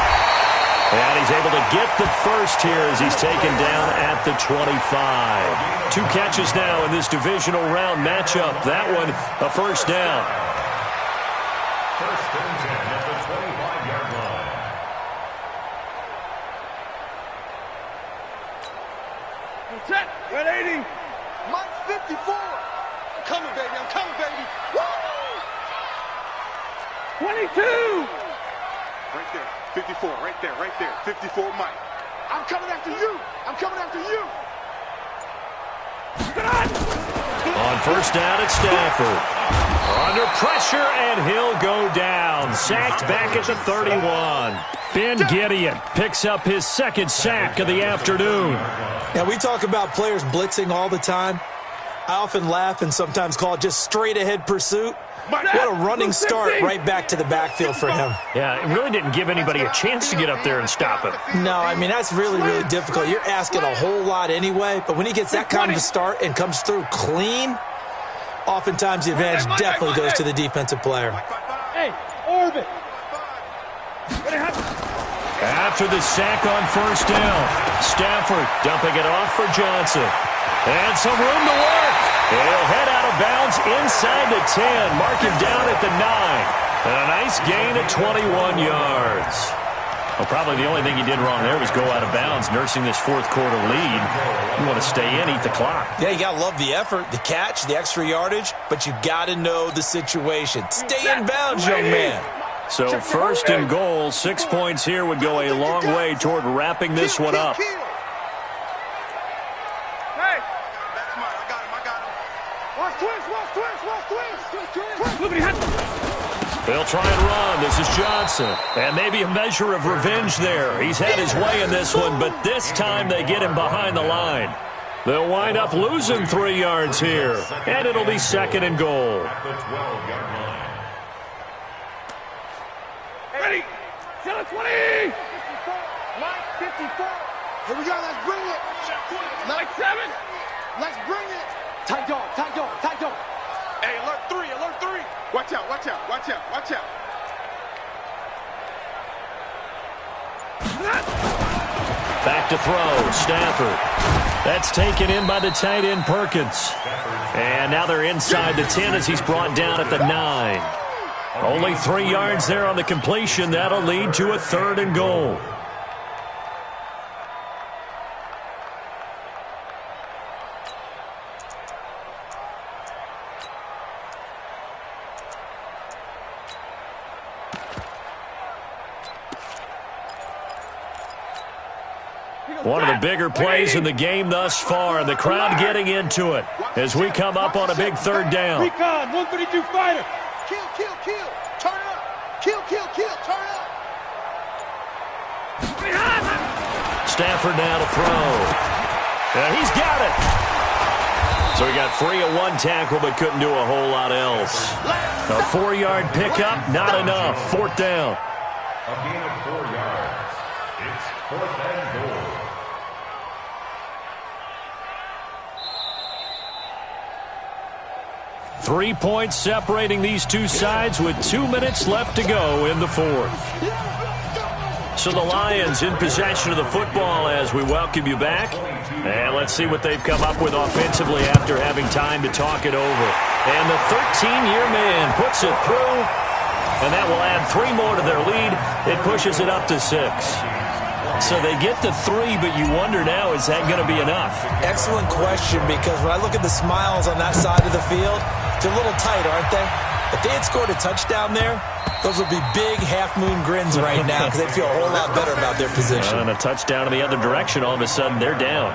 And he's able to get the first here as he's taken down at the 25. 2 catches now in this divisional round matchup. That one, a 1st down. 1st and 10 at the 25-yard line. Set. 180. Mike 54. I'm coming, baby. I'm coming, baby. Woo! 22. Right there. 54. Right there. Right there. 54 Mike. I'm coming after you. I'm coming after you. On 1st down at Stafford. Under pressure, and he'll go down. Sacked back at the 31. Ben Gideon picks up his 2nd sack of the afternoon. Now, we talk about players blitzing all the time. I often laugh and sometimes call it just straight-ahead pursuit. What a running start right back to the backfield for him. Yeah, it really didn't give anybody a chance to get up there and stop him. No, I mean, that's really, really difficult. You're asking a whole lot anyway, but when he gets that kind of a start and comes through clean, oftentimes the advantage definitely goes to the defensive player. Hey, orbit. After the sack on 1st down, Stafford dumping it off for Johnson. And some room to work. He'll head out of bounds inside the 10. Mark him down at the 9. And a nice gain of 21 yards. Well, probably the only thing he did wrong there was go out of bounds, nursing this fourth quarter lead. You want to stay in, eat the clock. Yeah, you got to love the effort, the catch, the extra yardage, but you got to know the situation. Stay in bounds, young man. So first and goal, 6 points here would go a long way toward wrapping this one up. Hey! That's mine. I got him. Watch twist. They'll try and run. This is Johnson. And maybe a measure of revenge there. He's had his way in this one, but this time they get him behind the line. They'll wind up losing 3 yards here. And it'll be second and goal. At the 12-yard line. Ready? Still 20. 54. Here we go. Let's bring it. Like 7. Let's bring it. Tight dog. Hey, alert 3. Watch out. Back to throw. Stafford. That's taken in by the tight end Perkins. And now they're inside the 10 as he's brought down at the 9. Only 3 yards there on the completion. That'll lead to a third and goal. One of the bigger plays in the game thus far, and the crowd getting into it as we come up on a big third down. Recon, 132 fighter. Kill. Turn up. Kill. Turn up. Stafford now to throw. He's got it. So he got free of one tackle but couldn't do a whole lot else. A 4-yard pickup, not enough. Fourth down. A gain of 4 yards. It's fourth and goal. Three points separating these two sides with 2 minutes left to go in the fourth. So the Lions in possession of the football as we welcome you back. And let's see what they've come up with offensively after having time to talk it over. And the 13-year man puts it through. And that will add 3 more to their lead. It pushes it up to 6. So they get to 3, but you wonder now, is that going to be enough? Excellent question, because when I look at the smiles on that side of the field, they're a little tight, aren't they? If they had scored a touchdown there, those would be big half-moon grins right now because they'd feel a whole lot better about their position. And a touchdown in the other direction, all of a sudden they're down.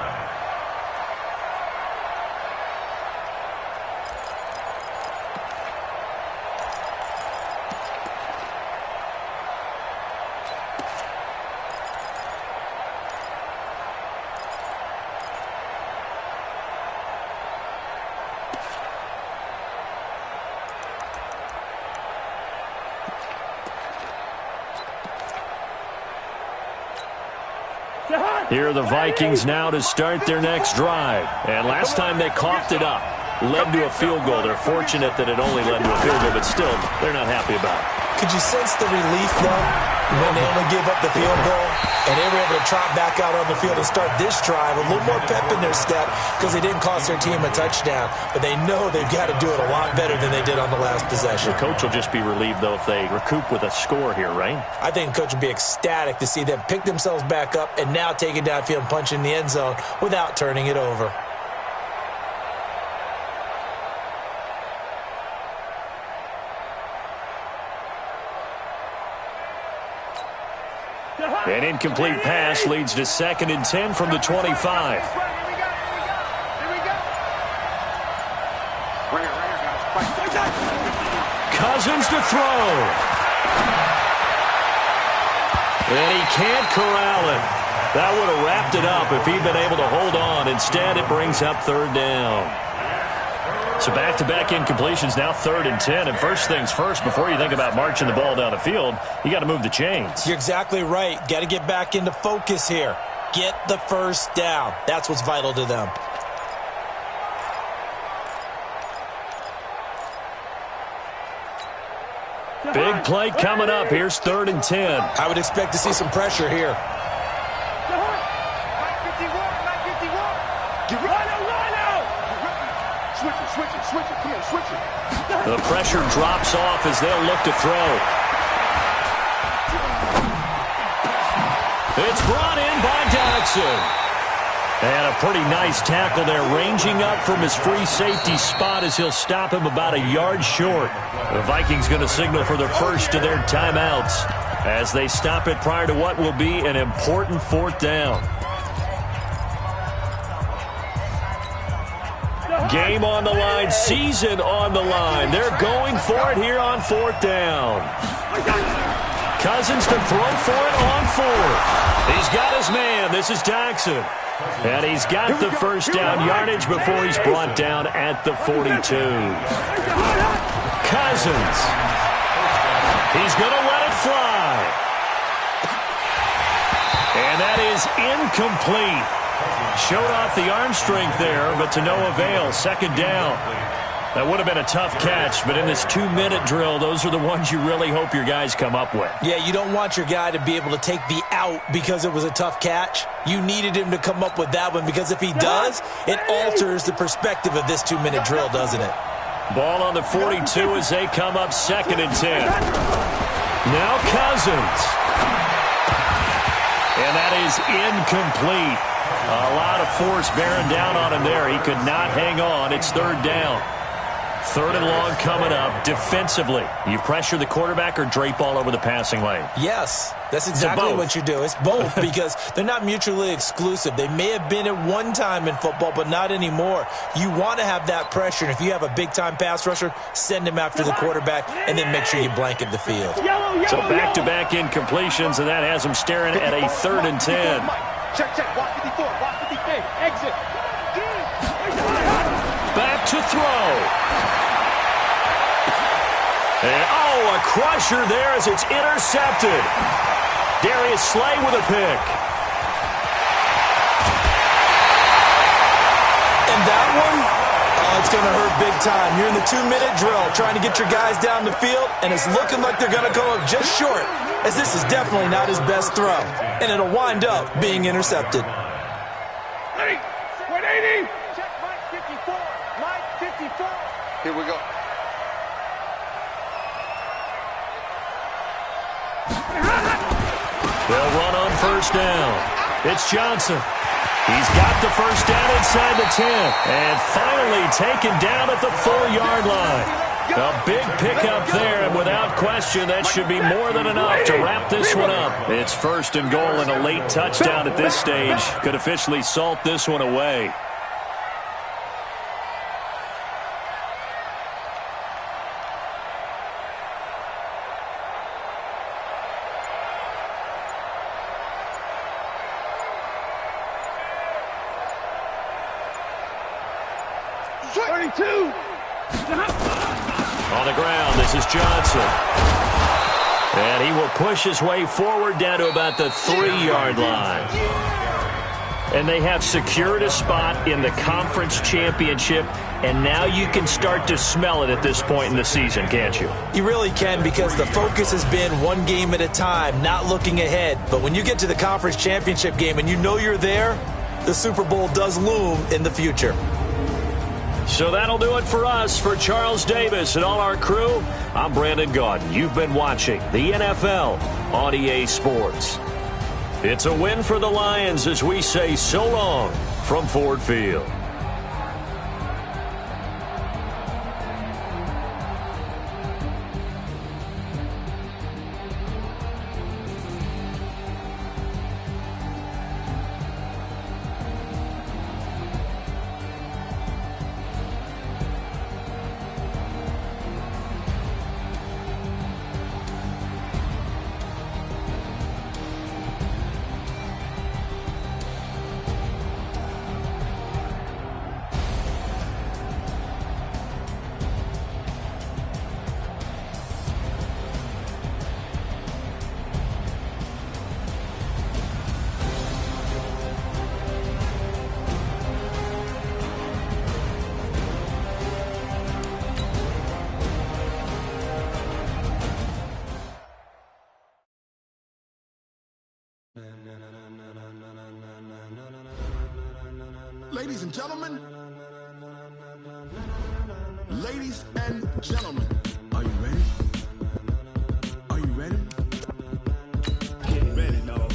Here are the Vikings now to start their next drive. And last time they coughed it up, led to a field goal. They're fortunate that it only led to a field goal, but still, they're not happy about it. Could you sense the relief, though, when they only gave up the field goal and they were able to trot back out on the field and start this drive, a little more pep in their step because they didn't cost their team a touchdown, but they know they've got to do it a lot better than they did on the last possession. The coach will just be relieved, though, if they recoup with a score here, right? I think the coach would be ecstatic to see them pick themselves back up and now take it downfield and punch in the end zone without turning it over. An incomplete pass leads to 2nd and 10 from the 25. Here we go. Right here, guys. Cousins to throw. And he can't corral it. That would have wrapped it up if he'd been able to hold on. Instead, it brings up 3rd down. So back-to-back incompletions, now 3rd and 10. And first things first, before you think about marching the ball down the field, you got to move the chains. You're exactly right. Got to get back into focus here. Get the first down. That's what's vital to them. Big play coming up. Here's 3rd and 10. I would expect to see some pressure here. Switch it. Come on, switch it. The pressure drops off as they'll look to throw. It's brought in by Jackson. And a pretty nice tackle there, ranging up from his free safety spot as he'll stop him about a yard short. The Vikings going to signal for their first of their timeouts as they stop it prior to what will be an important fourth down. Game on the line, season on the line. They're going for it here on fourth down. Cousins to throw for it on fourth. He's got his man. This is Jackson. And he's got the first down yardage before he's brought down at the 42. Cousins. He's going to let it fly. And that is incomplete. Showed off the arm strength there, but to no avail. Second down. That would have been a tough catch, but in this 2-minute drill, those are the ones you really hope your guys come up with. Yeah, you don't want your guy to be able to take the out because it was a tough catch. You needed him to come up with that one because if he does, it alters the perspective of this 2-minute drill, doesn't it? Ball on the 42 as they come up 2nd and 10. Now Cousins. And that is incomplete. A lot of force bearing down on him there. He could not hang on. It's 3rd down. 3rd and long coming up. Defensively, you pressure the quarterback or drape all over the passing lane? Yes, that's exactly what you do. It's both because they're not mutually exclusive. They may have been at one time in football, but not anymore. You want to have that pressure, and if you have a big-time pass rusher, send him after the quarterback, and then make sure you blanket the field. So back-to-back incompletions, and that has them staring at a 3rd and 10. Check, walk 54, walk 53, exit. Back to throw. And, a crusher there as it's intercepted. Darius Slay with a pick. And that one, it's going to hurt big time. You're in the 2-minute drill trying to get your guys down the field, and it's looking like they're going to go up just short, as this is definitely not his best throw. And it'll wind up being intercepted. 180. Check Mike 54. Mike 54. Here we go. They'll run on first down. It's Johnson. He's got the first down inside the 10. And finally taken down at the 4-yard line. A big pickup there, and without question, that should be more than enough to wrap this one up. It's 1st and goal, and a late touchdown at this stage could officially salt this one away. On the ground, this is Johnson. And he will push his way forward down to about the 3-yard line. And they have secured a spot in the conference championship, and now you can start to smell it at this point in the season, can't you? You really can, because the focus has been one game at a time, not looking ahead. But when you get to the conference championship game and you know you're there, the Super Bowl does loom in the future. So that'll do it for us. For Charles Davis and all our crew, I'm Brandon Gaudin. You've been watching the NFL on EA Sports. It's a win for the Lions as we say so long from Ford Field. Ladies and gentlemen, are you ready? Are you ready? Get ready, dog.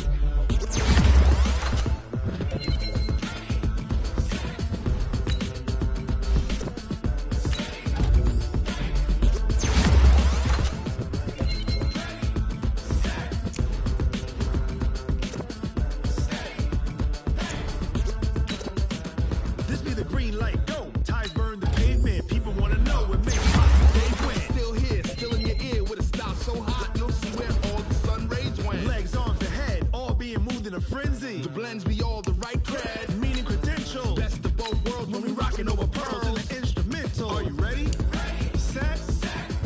a frenzy. The blends be all the right cred, meaning credential. Best of both worlds when we rockin' over pearls in the instrumental. Are you ready? Set.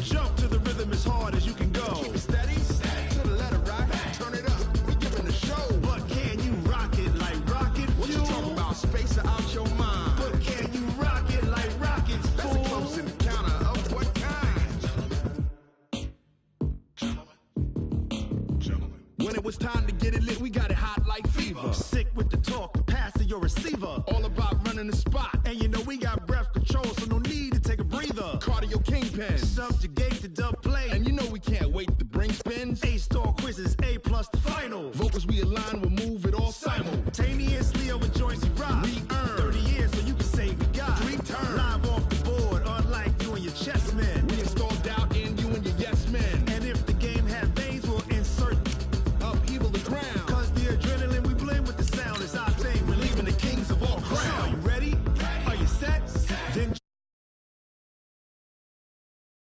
Jump to the rhythm as hard as you can go. Keep it steady. To the letter rock. Turn it up. We giving a show. But can you rock it like rocket fuel? What you talking about? Space or out your mind? But can you rock it like rockets, fool? That's a close encounter of what kind? Gentlemen. When it was time to get it lit, we got it hot like fever. Sick with the talk, the pass to your receiver. All about running the spot. And you know we got breath control, so no need to take a breather. Cardio kingpin. Subjugate the dub play. And you know we can't wait to bring spins. A-star quizzes, A+ the final. Vocals we align, we'll move it all sides.